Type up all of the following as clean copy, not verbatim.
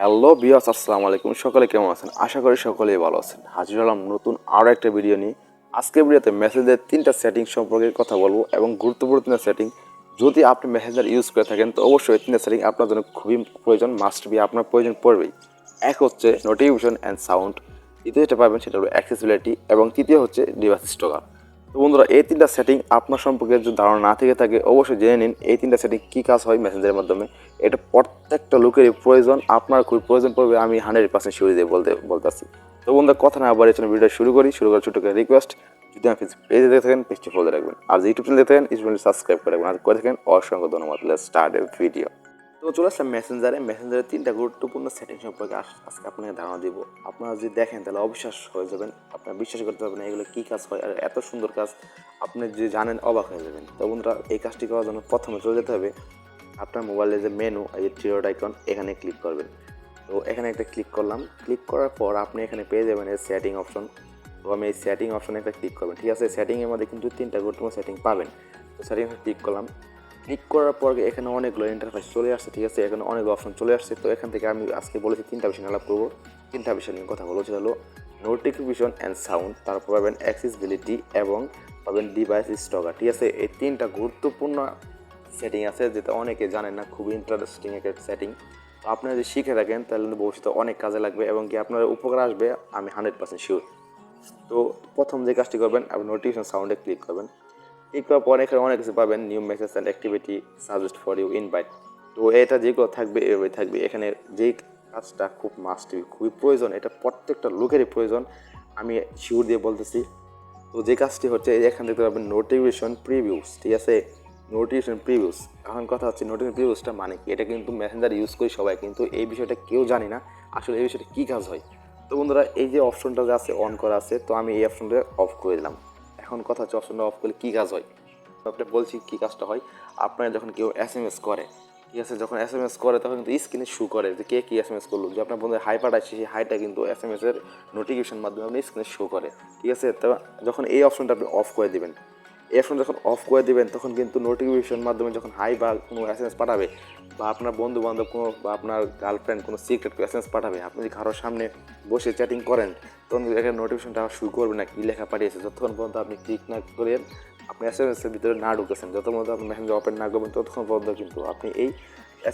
Hello viewers, আসসালামু আলাইকুম। সকলে কেমন আছেন? আশা করি সকলেই ভালো আছেন। হাজির হলাম নতুন আরও একটা ভিডিও নিয়ে। আজকের ভিডিওতে মেসেজের 3টা সেটিং সম্পর্কে কথা বলবো এবং গুরুত্বপূর্ণ 3টা সেটিং। যদি আপনি মেসেঞ্জার ইউজ করে থাকেন তো অবশ্যই এই 3টা সেটিং আপনার জন্য খুবই প্রয়োজন, মাস্ট বি, আপনার প্রয়োজন পড়বেই। এক হচ্ছে নোটিফিকেশন অ্যান্ড সাউন্ড, দ্বিতীয় যেটা পাবেন সেটা হলো অ্যাক্সেসিবিলিটি এবং তৃতীয় হচ্ছে ডিভাইস স্টকার। তো বন্ধুরা, এই 3টা সেটিং আপনার সম্পর্কে যদি ধারণা না থেকে থাকে অবশ্যই জেনে নিন এই 3টা সেটিং কী কাজ হয় মেসেঞ্জারের মাধ্যমে। এটা প্রত্যেকটা লোকেরই প্রয়োজন, আপনার খুবই প্রয়োজন পড়বে, আমি 100% শিওর দিয়ে বলতেছি। তো বন্ধুরা, কথা না বাড়িয়ে চলুন ভিডিও শুরু করি। শুরু করার ছোট করে রিকোয়েস্ট, যদি আপনি পেজে দেখে থাকেন পেজটি ফলো রাখবেন, আর যদি ইউটিউব চ্যানেল দেখে থাকেন ইউটিউব সাবস্ক্রাইব করে রাখবেন, আর করে থাকেন অসংখ্য ধন্যবাদ। Let's start A video. তো চলে আসলাম মেসেঞ্জারের 3টা গুরুত্বপূর্ণ সেটিং সম্পর্কে আজকে আপনাকে ধারণা দিব। আপনারা যদি দেখেন তাহলে অবিশ্বাস হয়ে যাবেন, আপনারা বিশ্বাস করতে পারবেন এগুলো কী কাজ হয়, আর এত সুন্দর কাজ আপনি যদি জানেন অবাক হয়ে যাবেন। তো বন্ধুরা, এই কাজটি করার জন্য প্রথমে চলে যেতে হবে আপনার মোবাইলে যে মেনু, এই যে থ্রি ডট আইকন, এখানে ক্লিক করবেন। তো এখানে একটা ক্লিক করলাম, ক্লিক করার পর আপনি এখানে পেয়ে যাবেন এই সেটিং অপশন। তো আমি এই সেটিং অপশনে একটা ক্লিক করবেন, ঠিক আছে। সেটিংয়ের মধ্যে কিন্তু 3টা গুরুত্বপূর্ণ সেটিং পাবেন। তো সেটিংয়ে ক্লিক করলাম, ক্লিক করার পর এখানে অনেকগুলো ইন্টারফেস চলে আসছে, ঠিক আছে। এখানে অনেক অপশন চলে আসছে। তো এখান থেকে আমি আজকে বলেছি 3টা বিষয় নিয়ে আলাপ করবো। 3টা বিষয় নিয়ে কথা বলেছি হলো নোটিফিকেশন অ্যান্ড সাউন্ড, তারপর পাবেন অ্যাক্সেসিবিলিটি এবং পাবেন ডিভাইস স্টকার, ঠিক আছে। এই 3টা গুরুত্বপূর্ণ সেটিং আছে যেটা অনেকে জানেন না, খুবই ইন্টারেস্টিং একটা সেটিং। তো আপনারা যদি শিখে থাকেন তাহলে কিন্তু ভবিষ্যতে অনেক কাজে লাগবে এবং কি আপনার উপকার আসবে, আমি 100% শিওর। তো প্রথম যে কাজটি করবেন, আপনি নোটিফিকেশন সাউন্ডে ক্লিক করবেন। ক্লিক করার পর এখানে অনেক কিছু পাবেন, new message and activity, suggest for you, invite. তো এটা যেগুলো থাকবে এভাবে থাকবে। এখানে যেই কাজটা খুব মাস্ট, খুবই প্রয়োজন, এটা প্রত্যেকটা লোকেরই প্রয়োজন, আমি শিওর দিয়ে বলতেছি। তো যে কাজটি হচ্ছে, এখান থেকে পাবেন নোটিফিকেশন প্রিভিউস, ঠিক আছে। নোটিফিকেশন প্রিভিউস, এখন কথা হচ্ছে নোটিফিকেশন প্রিভিউসটা মানে কি। এটা কিন্তু মেসেঞ্জার ইউজ করি সবাই, কিন্তু এই বিষয়টা কেউ জানি না আসলে এই বিষয়টা কী কাজ হয়। তো বন্ধুরা, এই যে অপশনটা যে আছে অন করা আছে, তো আমি এই অপশনটা অফ করে দিলাম। এখন কথা হচ্ছে অপশনটা অফ করলে কী কাজ হয়। আপনি বলছি কী কাজটা হয়। আপনার যখন কেউ SMS করে, ঠিক আছে, যখন SMS করে তখন কিন্তু স্ক্রিনে শু করে যে কে কী SMS করলো। যে আপনার বন্ধু হাই পাঠাচ্ছে, সেই হাইটা কিন্তু SMS-এর নোটিফিকেশন মাধ্যমে আপনি স্ক্রিনে শো করে, ঠিক আছে। তো যখন এই অপশনটা আপনি অফ করে দেবেন, এই অপশন যখন অফ করে দেবেন তখন কিন্তু নোটিফিকেশন মাধ্যমে যখন হাই বা কোনো SMS পাঠাবে, বা আপনার বন্ধু বান্ধব কোনো, বা আপনার গার্লফ্রেন্ড কোনো সিক্রেট SMS পাঠাবে, আপনি যদি কারোর সামনে বসে চ্যাটিং করেন তখন এখানে নোটিফিকেশনটা শুরু করবে না কী লেখা পাঠিয়েছে, যতক্ষণ পর্যন্ত আপনি ক্লিক না করে আপনি SMS-এর ভিতরে না ঢুকেছেন, যত পর্যন্ত আপনি মেসেঞ্জার ওপেন না করবেন ততক্ষণ পর্যন্ত কিন্তু আপনি এই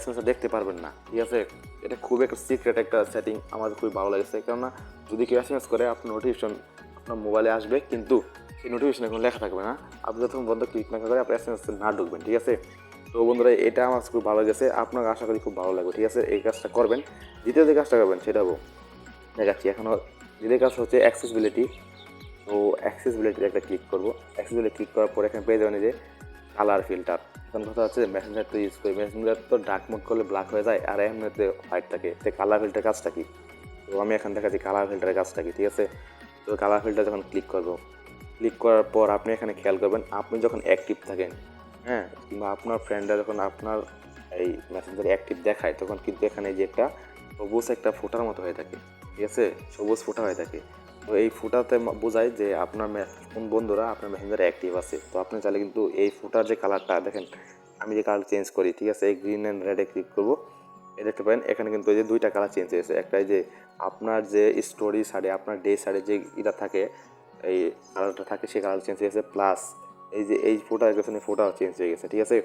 SMS-টা দেখতে পারবেন না, ঠিক আছে। এটা খুব একটা সিক্রেট একটা সেটিং, আমার খুবই ভালো লেগেছে। কেননা যদি কেউ SMS করে আপনার নোটিফিকেশন আপনার মোবাইলে আসবে, কিন্তু সেই নোটিফিকেশনে কোনো লেখা থাকবে না, আপনি যতক্ষণ পর্যন্ত ক্লিক না করে আপনার SMS-এ না ঢুকবেন, ঠিক আছে। তো বন্ধুরা, এটা আমার খুব ভালো লেগেছে, আপনার আশা করি খুব ভালো লাগবে, ঠিক আছে। এই কাজটা করবেন। দ্বিতীয় যে কাজটা করবেন সেটা দেখাচ্ছি এখনও। দ্বিতীয় কাজ হচ্ছে অ্যাক্সেসিবিলিটি। তো অ্যাক্সেসিবিলিটিতে একটা ক্লিক করবো। অ্যাক্সেসিবিলিটি ক্লিক করার পর এখানে পেয়ে যাবেন যে কালার ফিল্টার। এখন কথা হচ্ছে মেসেঞ্জার তো ইউজ করি, মেসেঞ্জার তো ডার্ক মোড করলে ব্ল্যাক হয়ে যায় আর এমনিতে হোয়াইট থাকে। তো কালার ফিল্টার কাজটা কি, তো আমি এখন দেখাচ্ছি কালার ফিল্টারের কাজটা কি, ঠিক আছে। তো কালার ফিল্টার যখন ক্লিক করবো, ক্লিক করার পর আপনি এখানে খেয়াল করবেন আপনি যখন অ্যাক্টিভ থাকেন, হ্যাঁ, কিংবা আপনার ফ্রেন্ডরা যখন আপনার এই মেসেঞ্জারে অ্যাক্টিভ দেখায় তখন কিন্তু এখানে যে একটা সবুজ একটা ফোটার মতো হয়ে থাকে, ঠিক আছে, সবুজ ফোটা হয়ে থাকে। তো এই ফুটাতে বোঝায় যে আপনার কোন বন্ধুরা আপনার মেসেঞ্জারে অ্যাক্টিভ আছে। তো আপনি চাইলে কিন্তু এই ফুটার যে কালারটা দেখেন, আমি যে কালার চেঞ্জ করি, ঠিক আছে, এই গ্রিন অ্যান্ড রেডে ক্লিক করবো, এই দেখতে পারেন এখানে কিন্তু এই যে 2টা কালার চেঞ্জ হয়েছে। একটা যে আপনার যে স্টোরি সাইডে, আপনার ডে সাইডে যে এটা থাকে, এই কালারটা থাকে, সেই কালার চেঞ্জ হয়ে গেছে, প্লাস এই যে এই ফোটা গেছে, ফোটাও চেঞ্জ হয়ে গেছে, ঠিক আছে।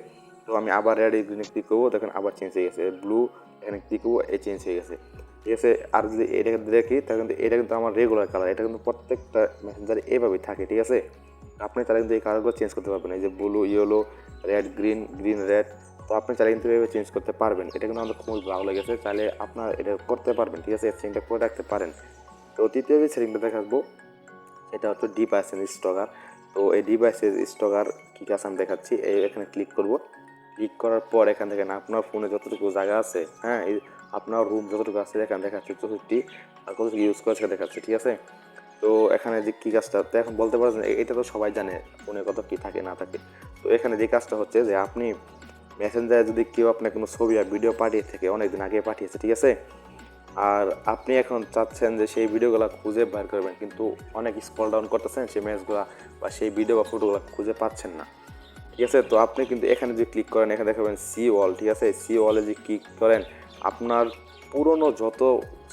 তো আমি আবার রেড গ্রিনে ক্লিক করবো, দেখেন আবার চেঞ্জ হয়ে গেছে, ব্লু এখানে ক্লিক করবো, এই চেঞ্জ হয়ে গেছে, ঠিক আছে। আর যদি এটা দেখি তাহলে কিন্তু এটা কিন্তু আমার রেগুলার কালার, এটা কিন্তু প্রত্যেকটা মেসেঞ্জারে এভাবেই থাকে, ঠিক আছে। আপনি তাহলে কিন্তু এই কালারগুলো চেঞ্জ করতে পারবেন, এই যে blue, yellow, red, green, green, red. তো আপনি চাইলে কিন্তু এভাবে চেঞ্জ করতে পারবেন। এটা কিন্তু আমাদের খুবই ভালো লেগেছে, চাইলে আপনার এটা করতে পারবেন, ঠিক আছে, সেটিংটা করে রাখতে পারেন। তো তৃতীয় যে সেটিংটা দেখাবো সেটা হচ্ছে ডিভাইসের স্টকার। তো এই ডিভাইসের স্টকার কী কাজ আমি দেখাচ্ছি। এখানে ক্লিক করব। ক্লিক করার পর এখান থেকে আপনার ফোনে যতটুকু জায়গা আছে, হ্যাঁ, এই আপনার রুম যতটুকু আছে এখানে দেখাচ্ছে 64, আর কতটুকু ইউজ করেছে দেখাচ্ছে, ঠিক আছে। তো এখানে যে কী কাজটা, তো এখন বলতে পারছেন এটা তো সবাই জানে ফোনে কত কী থাকে না থাকে। তো এখানে যে কাজটা হচ্ছে যে আপনি মেসেঞ্জারে যদি কেউ আপনার কোনো ছবি আর ভিডিও পাঠিয়ে থাকে, অনেকদিন আগে পাঠিয়েছে, ঠিক আছে, আর আপনি এখন চাচ্ছেন যে সেই ভিডিওগুলো খুঁজে বের করবেন, কিন্তু অনেক স্ক্রল ডাউন করতেছেন সেই মেসেজগুলো বা সেই ভিডিও বা ফটোগুলো খুঁজে পাচ্ছেন না, ঠিক আছে। তো আপনি কিন্তু এখানে যে ক্লিক করেন, এখানে দেখাবেন সি ওয়াল, ঠিক আছে। সি ওয়ালে যে ক্লিক করেন, আপনার পুরনো যত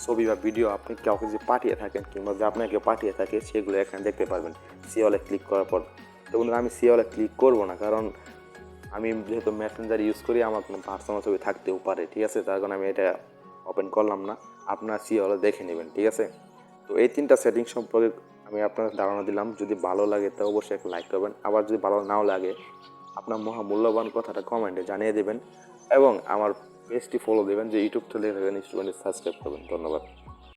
ছবি বা ভিডিও আপনি কাউকে যে পাঠিয়ে থাকেন কিংবা যে আপনাকে পাঠিয়ে থাকে সেগুলো এখানে দেখতে পারবেন সি অলে ক্লিক করার পর। তো বন্ধুরা আমি সি অলে ক্লিক করবো না, কারণ আমি যেহেতু মেসেঞ্জার ইউজ করি আমার কোনো পার্সোনাল ছবি থাকতেও পারে, ঠিক আছে, তার কারণে আমি এটা ওপেন করলাম না। আপনারা সি অলে দেখে নেবেন, ঠিক আছে। তো এই তিনটা সেটিং সম্পর্কে আমি আপনার ধারণা দিলাম। যদি ভালো লাগে তো অবশ্যই একটা লাইক করবেন, আবার যদি ভালো নাও লাগে আপনার মহামূল্যবান কথাটা কমেন্টে জানিয়ে দেবেন এবং আমার পেজটি ফলো দেবেন, যে ইউটিউব থেকে দেখবেন স্টুডেন্ট সাবস্ক্রাইব করবেন। ধন্যবাদ।